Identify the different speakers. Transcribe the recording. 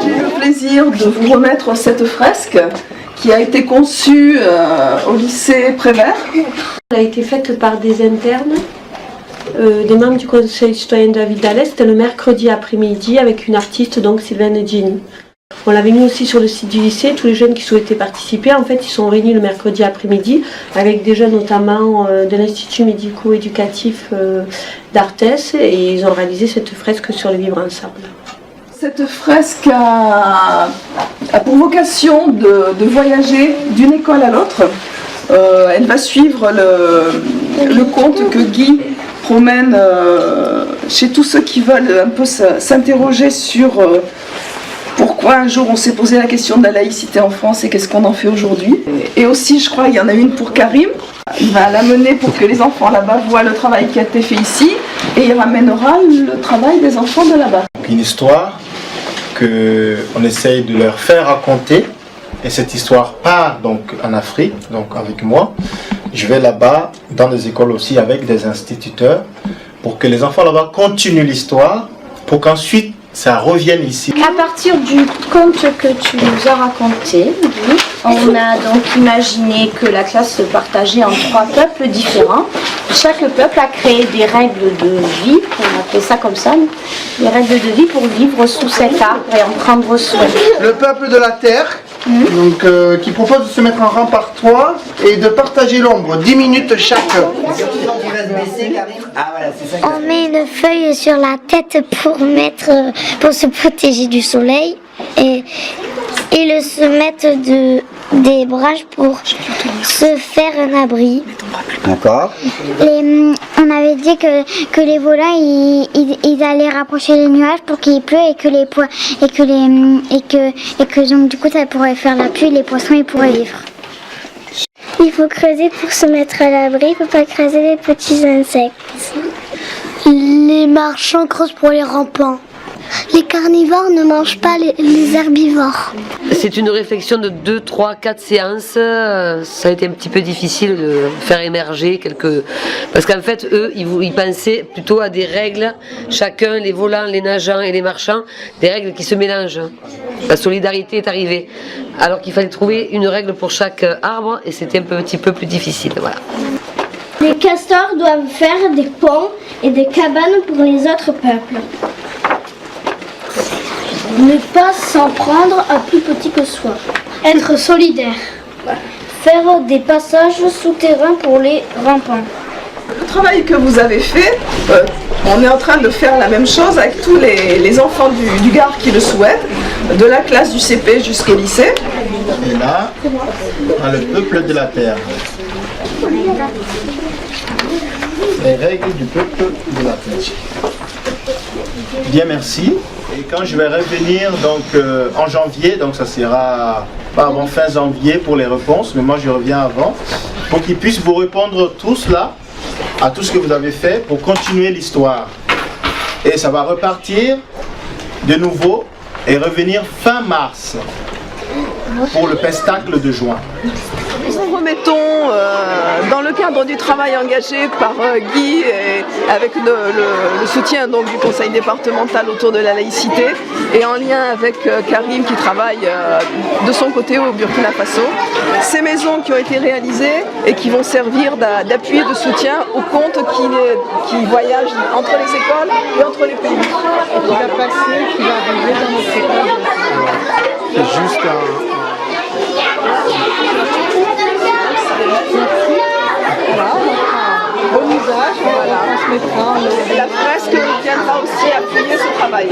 Speaker 1: J'ai le plaisir de vous remettre cette fresque qui a été conçue au lycée Prévert.
Speaker 2: Elle a été faite par des internes, des membres du Conseil citoyen de la ville d'Alès. C'était le mercredi après-midi avec une artiste, donc Sylvaine Gini. On l'avait mis aussi sur le site du lycée. Tous les jeunes qui souhaitaient participer, en fait, ils sont réunis le mercredi après-midi avec des jeunes notamment de l'Institut médico-éducatif d'Arthès, et ils ont réalisé cette fresque sur le vivre ensemble.
Speaker 1: Cette fresque a pour vocation de voyager d'une école à l'autre. Elle va suivre le conte que Guy promène chez tous ceux qui veulent un peu s'interroger sur pourquoi un jour on s'est posé la question de la laïcité en France et qu'est-ce qu'on en fait aujourd'hui. Et aussi, je crois, il y en a une pour Karim. Il va l'amener pour que les enfants là-bas voient le travail qui a été fait ici, et il ramènera le travail des enfants de là-bas.
Speaker 3: Une histoire qu'on essaye de leur faire raconter, et cette histoire part donc en Afrique, donc avec moi. Je vais là-bas dans des écoles aussi avec des instituteurs pour que les enfants là-bas continuent l'histoire, pour qu'ensuite ça revienne ici.
Speaker 4: À partir du conte que tu nous as raconté, Guy, on a donc imaginé que la classe se partageait en 3 peuples différents. Chaque peuple a créé des règles de vie, on appelle ça comme ça, des règles de vie pour vivre sous cet arbre et en prendre soin.
Speaker 5: Le peuple de la terre, donc, qui propose de se mettre en rang par 3 et de partager l'ombre, 10 minutes chacun.
Speaker 6: On met une feuille sur la tête pour se protéger du soleil, et se mettre des branches pour se faire un abri.
Speaker 7: D'accord.
Speaker 6: On avait dit que les volailles ils allaient rapprocher les nuages pour qu'il pleut, et que donc du coup ça pourrait faire la pluie, les poissons ils pourraient vivre. Il faut creuser pour se mettre à l'abri, il ne faut pas creuser les petits insectes. Les marchands creusent pour les rampants. Les carnivores ne mangent pas les herbivores.
Speaker 8: C'est une réflexion de 2, 3, 4 séances. Ça a été un petit peu difficile de faire émerger quelques... Parce qu'en fait, eux, ils pensaient plutôt à des règles, chacun, les volants, les nageants et les marchands, des règles qui se mélangent. La solidarité est arrivée. Alors qu'il fallait trouver une règle pour chaque arbre, et c'était un petit peu plus difficile. Voilà.
Speaker 6: Les castors doivent faire des ponts et des cabanes pour les autres peuples. Ne pas s'en prendre à plus petit que soi. Être solidaire. Faire des passages souterrains pour les rampants.
Speaker 1: Le travail que vous avez fait, on est en train de faire la même chose avec tous les enfants du Gard qui le souhaitent, de la classe du CP jusqu'au lycée.
Speaker 3: Et là, on a le peuple de la terre. Les règles du peuple de la terre. Bien, merci. Et quand je vais revenir donc en janvier, donc ça sera pas avant fin janvier pour les réponses, mais moi je reviens avant, pour qu'ils puissent vous répondre tous là, à tout ce que vous avez fait pour continuer l'histoire. Et ça va repartir de nouveau et revenir fin mars pour le pestacle de juin.
Speaker 1: Nous remettons dans le cadre du travail engagé par Guy et avec le soutien donc, du conseil départemental autour de la laïcité, et en lien avec Karim qui travaille de son côté au Burkina Faso, ces maisons qui ont été réalisées et qui vont servir d'appui et de soutien aux contes qui voyagent entre les écoles et entre les pays.
Speaker 5: Et qui va passer, qui va arriver dans notre école. C'est juste
Speaker 1: Bon usage, voilà, on se mettra. La fresque viendra aussi appuyer ce travail.